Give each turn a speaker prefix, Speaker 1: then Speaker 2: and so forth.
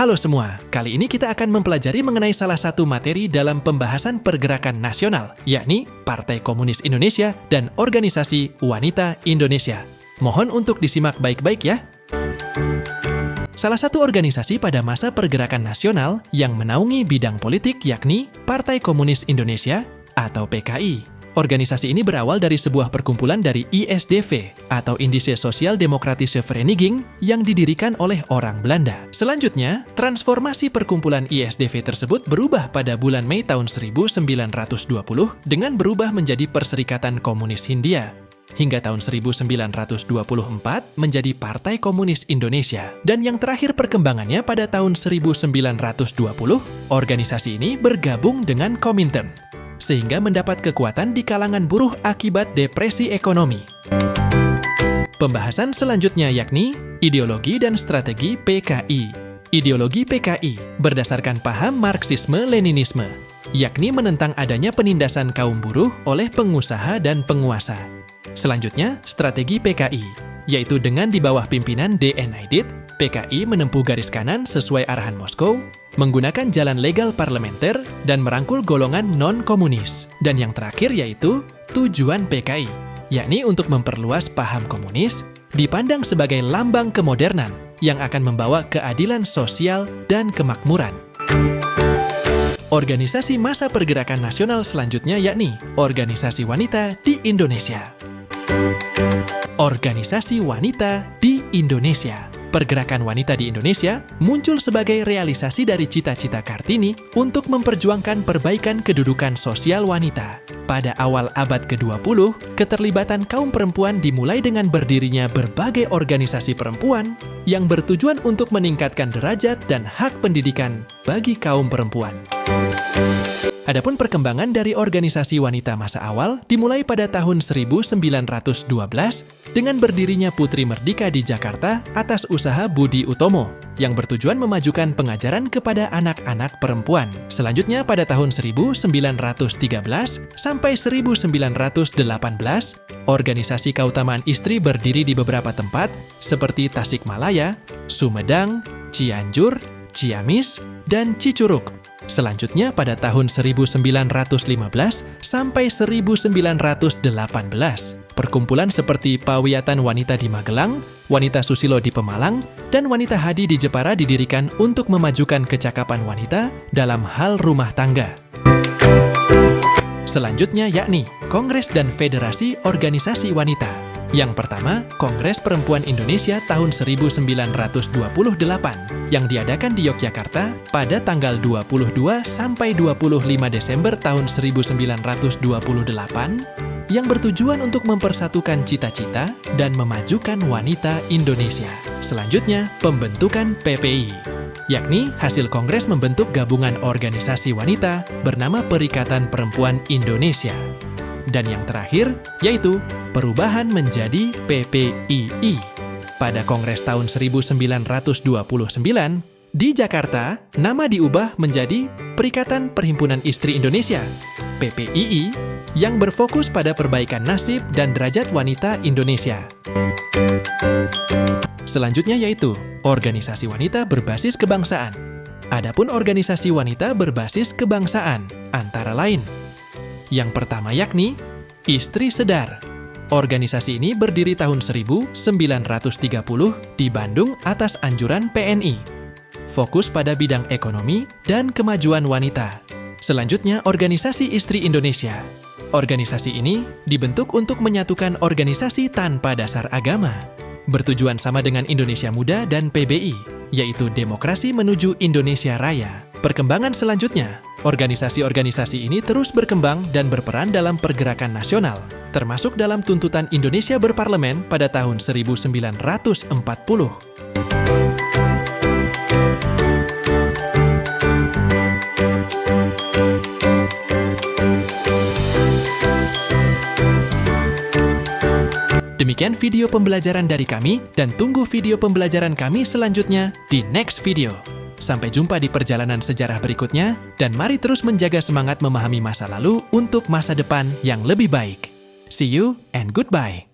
Speaker 1: Halo semua, kali ini kita akan mempelajari mengenai salah satu materi dalam pembahasan pergerakan nasional, yakni Partai Komunis Indonesia dan Organisasi Wanita Indonesia. Mohon untuk disimak baik-baik ya. Salah satu organisasi pada masa pergerakan nasional yang menaungi bidang politik yakni Partai Komunis Indonesia atau PKI. Organisasi ini berawal dari sebuah perkumpulan dari ISDV atau Indische Sociaal Democratische Vereniging yang didirikan oleh orang Belanda. Selanjutnya, transformasi perkumpulan ISDV tersebut berubah pada bulan Mei tahun 1920 dengan berubah menjadi Perserikatan Komunis Hindia. Hingga tahun 1924 menjadi Partai Komunis Indonesia. Dan yang terakhir perkembangannya pada tahun 1920, organisasi ini bergabung dengan Komintern, sehingga mendapat kekuatan di kalangan buruh akibat depresi ekonomi. Pembahasan selanjutnya yakni ideologi dan strategi PKI. Ideologi PKI berdasarkan paham Marxisme-Leninisme, yakni menentang adanya penindasan kaum buruh oleh pengusaha dan penguasa. Selanjutnya, strategi PKI, yaitu dengan di bawah pimpinan D.N. Aidit, PKI menempuh garis kanan sesuai arahan Moskow, menggunakan jalan legal parlementer, dan merangkul golongan non-komunis. Dan yang terakhir yaitu tujuan PKI, yakni untuk memperluas paham komunis, dipandang sebagai lambang kemodernan yang akan membawa keadilan sosial dan kemakmuran. Organisasi masa pergerakan nasional selanjutnya yakni Organisasi Wanita di Indonesia. Organisasi Wanita di Indonesia. Pergerakan wanita di Indonesia muncul sebagai realisasi dari cita-cita Kartini untuk memperjuangkan perbaikan kedudukan sosial wanita. Pada awal abad ke-20, keterlibatan kaum perempuan dimulai dengan berdirinya berbagai organisasi perempuan yang bertujuan untuk meningkatkan derajat dan hak pendidikan bagi kaum perempuan. Adapun perkembangan dari organisasi wanita masa awal dimulai pada tahun 1912 dengan berdirinya Putri Merdika di Jakarta atas usaha Budi Utomo yang bertujuan memajukan pengajaran kepada anak-anak perempuan. Selanjutnya pada tahun 1913 sampai 1918, organisasi keutamaan istri berdiri di beberapa tempat seperti Tasikmalaya, Sumedang, Cianjur, Ciamis, dan Cicurug. Selanjutnya pada tahun 1915 sampai 1918, perkumpulan seperti Pawiatan Wanita di Magelang, Wanita Susilo di Pemalang, dan Wanita Hadi di Jepara didirikan untuk memajukan kecakapan wanita dalam hal rumah tangga. Selanjutnya yakni Kongres dan Federasi Organisasi Wanita. Yang pertama, Kongres Perempuan Indonesia tahun 1928 yang diadakan di Yogyakarta pada tanggal 22 sampai 25 Desember tahun 1928 yang bertujuan untuk mempersatukan cita-cita dan memajukan wanita Indonesia. Selanjutnya, pembentukan PPI, yakni hasil Kongres membentuk gabungan organisasi wanita bernama Perikatan Perempuan Indonesia. Dan yang terakhir, yaitu perubahan menjadi PPII. Pada Kongres tahun 1929, di Jakarta, nama diubah menjadi Perikatan Perhimpunan Istri Indonesia, PPII, yang berfokus pada perbaikan nasib dan derajat wanita Indonesia. Selanjutnya yaitu organisasi wanita berbasis kebangsaan. Adapun organisasi wanita berbasis kebangsaan, antara lain yang pertama yakni Istri Sedar. Organisasi ini berdiri tahun 1930 di Bandung atas anjuran PNI. Fokus pada bidang ekonomi dan kemajuan wanita. Selanjutnya, Organisasi Istri Indonesia. Organisasi ini dibentuk untuk menyatukan organisasi tanpa dasar agama. Bertujuan sama dengan Indonesia Muda dan PBI, yaitu Demokrasi Menuju Indonesia Raya. Perkembangan selanjutnya, organisasi-organisasi ini terus berkembang dan berperan dalam pergerakan nasional, termasuk dalam tuntutan Indonesia berparlemen pada tahun 1940. Demikian video pembelajaran dari kami, dan tunggu video pembelajaran kami selanjutnya di next video. Sampai jumpa di perjalanan sejarah berikutnya, dan mari terus menjaga semangat memahami masa lalu untuk masa depan yang lebih baik. See you and goodbye.